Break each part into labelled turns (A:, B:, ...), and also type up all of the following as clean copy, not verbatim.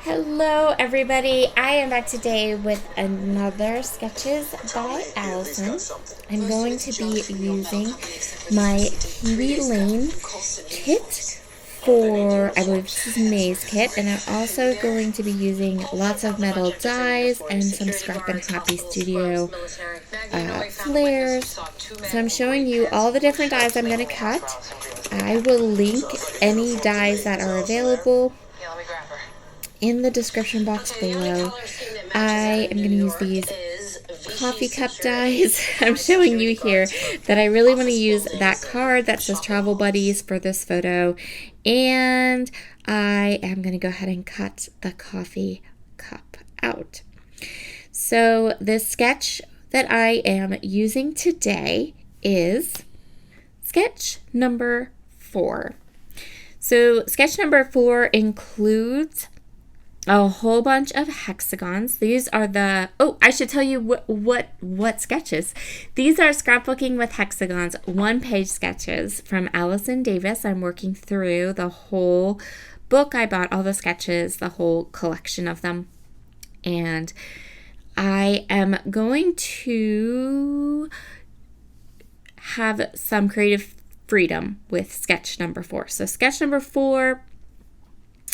A: Hello everybody, I am back today with another Sketches by Allison. I'm going to be using my Kiwi Lane kit for, I believe this is May's kit, and I'm also going to be using lots of metal dies and some Scrap and Happy Studio flares. So I'm showing you all the different dies I'm going to cut. I will link any dies that are available in the description box below. I am going to use these coffee cup dies. I'm showing you here that I really want to use that card that says Travel Buddies for this photo, and I am going to go ahead and cut the coffee cup out. So the sketch that I am using today is sketch number 4. So sketch number 4 includes a whole bunch of hexagons. These are I should tell you what sketches. These are scrapbooking with hexagons, 1-page sketches from Allison Davis. I'm working through the whole book. I bought all the sketches, the whole collection of them. And I am going to have some creative freedom with sketch number 4. So sketch number 4,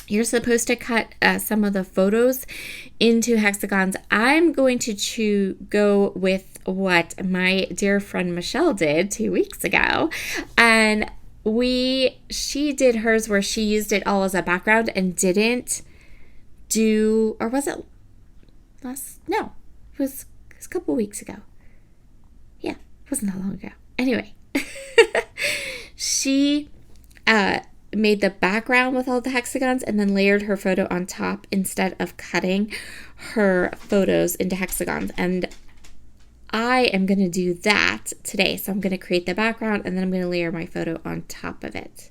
A: you're supposed to cut some of the photos into hexagons. I'm going to go with what my dear friend Michelle did 2 weeks ago. And she did hers where she used it all as a background and didn't do, or was it no, it was a couple weeks ago. Yeah, it wasn't that long ago. Anyway, she made the background with all the hexagons and then layered her photo on top instead of cutting her photos into hexagons. And I am going to do that today. So I'm going to create the background and then I'm going to layer my photo on top of it.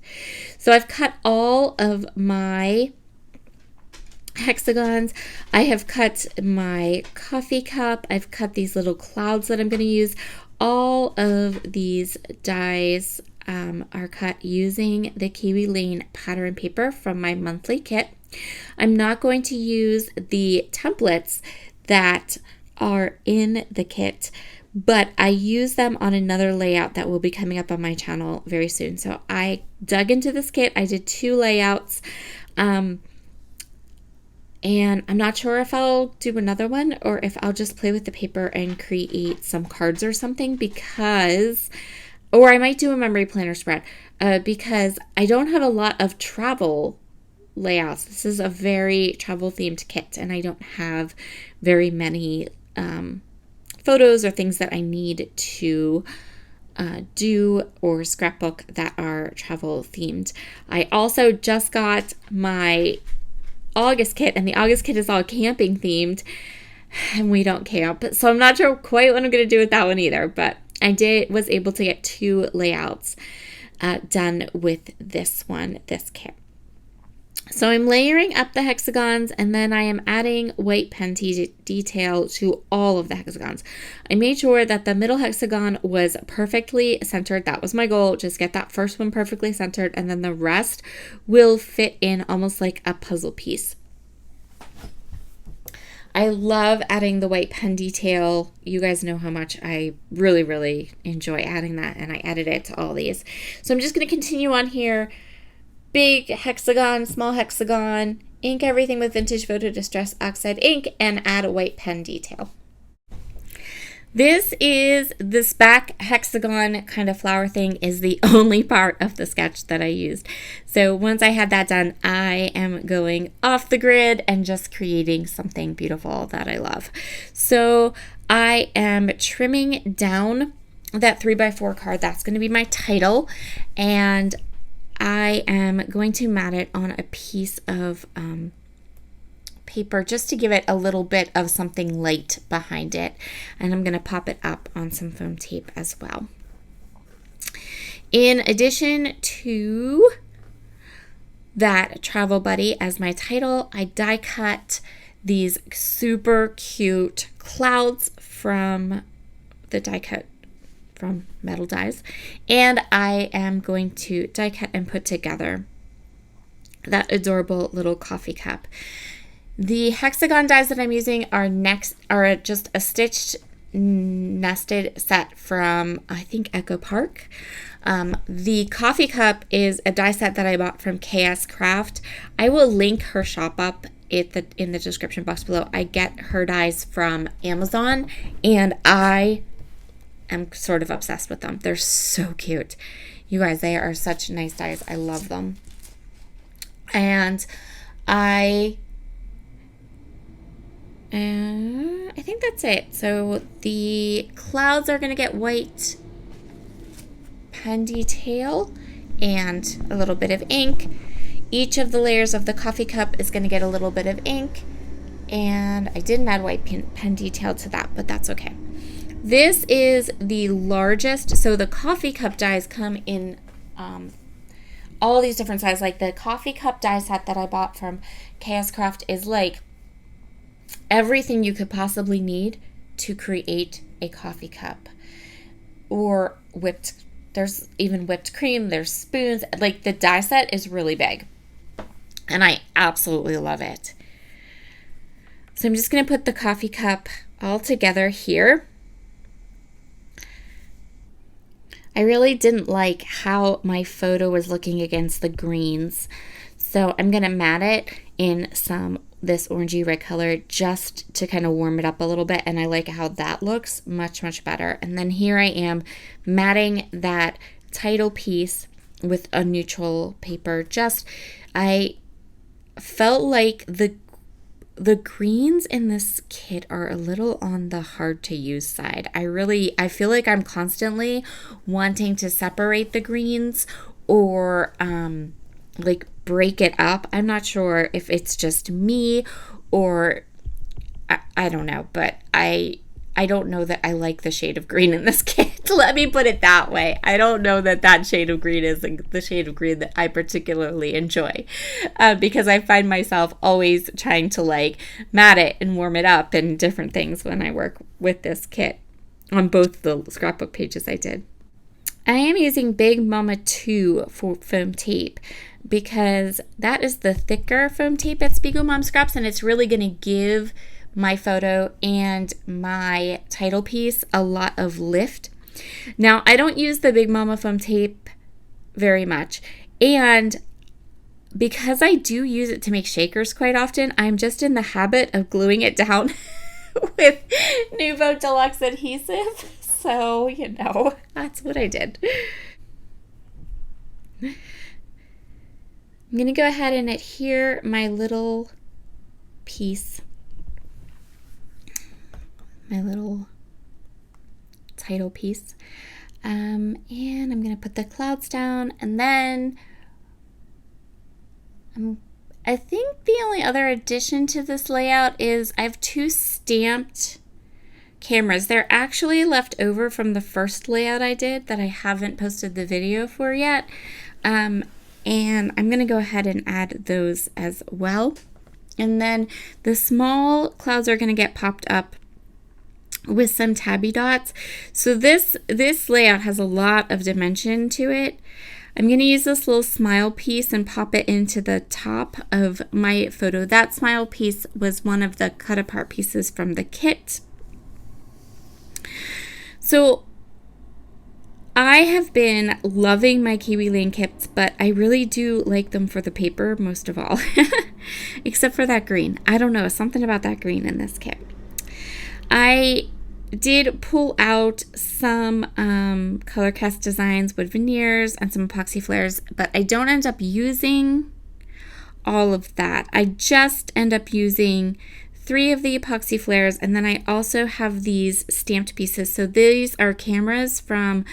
A: So I've cut all of my hexagons. I have cut my coffee cup. I've cut these little clouds that I'm going to use. All of these dies are cut using the Kiwi Lane pattern paper from my monthly kit. I'm not going to use the templates that are in the kit, but I use them on another layout that will be coming up on my channel very soon. So I dug into this kit. I did 2 layouts, and I'm not sure if I'll do another one or if I'll just play with the paper and create some cards or something, or I might do a memory planner spread because I don't have a lot of travel layouts. This is a very travel themed kit and I don't have very many photos or things that I need to do or scrapbook that are travel themed. I also just got my August kit, and the August kit is all camping themed, and we don't camp, so I'm not sure quite what I'm going to do with that one either, but I was able to get 2 layouts done with this kit. So I'm layering up the hexagons, and then I am adding white pen detail to all of the hexagons. I made sure that the middle hexagon was perfectly centered. That was my goal, just get that first one perfectly centered, and then the rest will fit in almost like a puzzle piece. I love adding the white pen detail. You guys know how much I really, really enjoy adding that, and I added it to all these. So I'm just going to continue on here. Big hexagon, small hexagon, ink everything with Vintage Photo Distress Oxide ink, and add a white pen detail. This back hexagon kind of flower thing is the only part of the sketch that I used. So once I had that done, I am going off the grid and just creating something beautiful that I love. So I am trimming down that 3x4 card. That's going to be my title, and I am going to mat it on a piece of paper just to give it a little bit of something light behind it, and I'm going to pop it up on some foam tape as well. In addition to that Travel Buddy as my title, I die cut these super cute clouds from the die cut from metal dies, and I am going to die cut and put together that adorable little coffee cup. The hexagon dies that I'm using are just a stitched nested set from, I think, Echo Park. The coffee cup is a die set that I bought from KS Craft. I will link her shop up in the description box below. I get her dies from Amazon, and I am sort of obsessed with them. They're so cute. You guys, they are such nice dies. I love them. And I think that's it. So the clouds are going to get white pen detail and a little bit of ink. Each of the layers of the coffee cup is going to get a little bit of ink, and I didn't add white pen detail to that, but that's okay. This is the largest, so the coffee cup dies come in all these different sizes. Like the coffee cup die set that I bought from KS Craft is like everything you could possibly need to create a coffee cup, or there's even whipped cream, there's spoons. Like the die set is really big, and I absolutely love it. So I'm just going to put the coffee cup all together here. I really didn't like how my photo was looking against the greens, so I'm going to matte it in this orangey red color just to kind of warm it up a little bit, and I like how that looks much, much better. And then here I am matting that title piece with a neutral paper. I felt like the greens in this kit are a little on the hard to use side. I feel like I'm constantly wanting to separate the greens or like break it up. I'm not sure if it's just me or I don't know, but I don't know that I like the shade of green in this kit. Let me put it that way. I don't know that shade of green is the shade of green that I particularly enjoy, because I find myself always trying to like matte it and warm it up and different things when I work with this kit on both the scrapbook pages I did. I am using Big Mama 2 for foam tape because that is the thicker foam tape at Spiegel Mom Scraps, and it's really going to give my photo and my title piece a lot of lift. Now, I don't use the Big Mama foam tape very much, and because I do use it to make shakers quite often, I'm just in the habit of gluing it down with Nuvo Deluxe adhesive. So, that's what I did. I'm going to go ahead and adhere my little piece, my little title piece. And I'm going to put the clouds down, and then I think the only other addition to this layout is I have 2 stamped cameras. They're actually left over from the first layout I did that I haven't posted the video for yet. And I'm going to go ahead and add those as well. And then the small clouds are going to get popped up with some tabby dots. So this layout has a lot of dimension to it. I'm going to use this little smile piece and pop it into the top of my photo. That smile piece was one of the cut apart pieces from the kit. So I have been loving my Kiwi Lane kits, but I really do like them for the paper most of all, except for that green. I don't know, something about that green in this kit. I did pull out some color cast designs with veneers and some epoxy flares, but I don't end up using all of that. I just end up using 3 of the epoxy flares, and then I also have these stamped pieces. So these are cameras from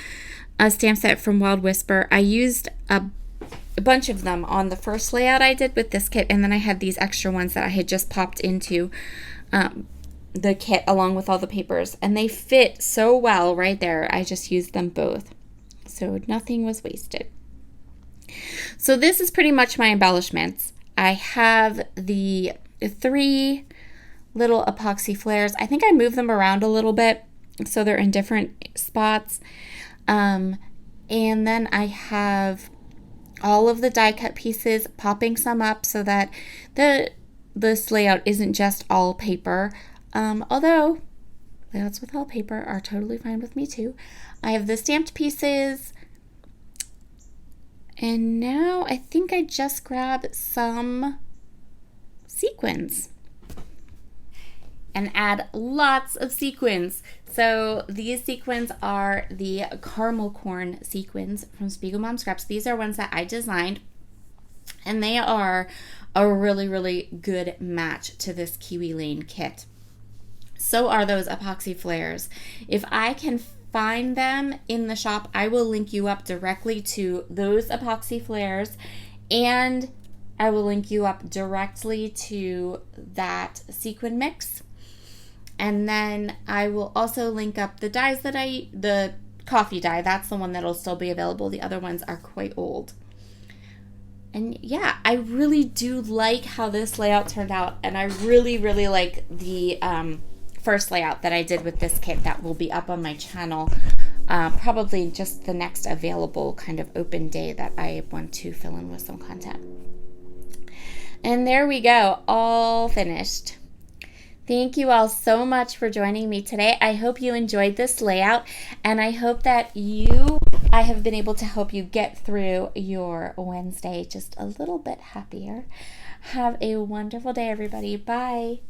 A: a stamp set from Wild Whisper. I used a bunch of them on the first layout I did with this kit, and then I had these extra ones that I had just popped into the kit along with all the papers, and they fit so well right there. I just used them both, so nothing was wasted. So this is pretty much my embellishments. I have the 3 little epoxy flares. I think I moved them around a little bit so they're in different spots. And then I have all of the die cut pieces, popping some up so that this layout isn't just all paper, although layouts with all paper are totally fine with me too. I have the stamped pieces, and now I think I just grab some sequins and add lots of sequins. So these sequins are the caramel corn sequins from Spiegel Mom Scraps. These are ones that I designed, and they are a really, really good match to this Kiwi Lane kit. So are those epoxy flares. If I can find them in the shop, I will link you up directly to those epoxy flares, and I will link you up directly to that sequin mix. And then I will also link up the dyes that the coffee dye, that's the one that'll still be available. The other ones are quite old. And yeah, I really do like how this layout turned out, and I really, really like the first layout that I did with this kit that will be up on my channel, probably just the next available kind of open day that I want to fill in with some content. And there we go, all finished. Thank you all so much for joining me today. I hope you enjoyed this layout, and I hope that I have been able to help you get through your Wednesday just a little bit happier. Have a wonderful day, everybody. Bye.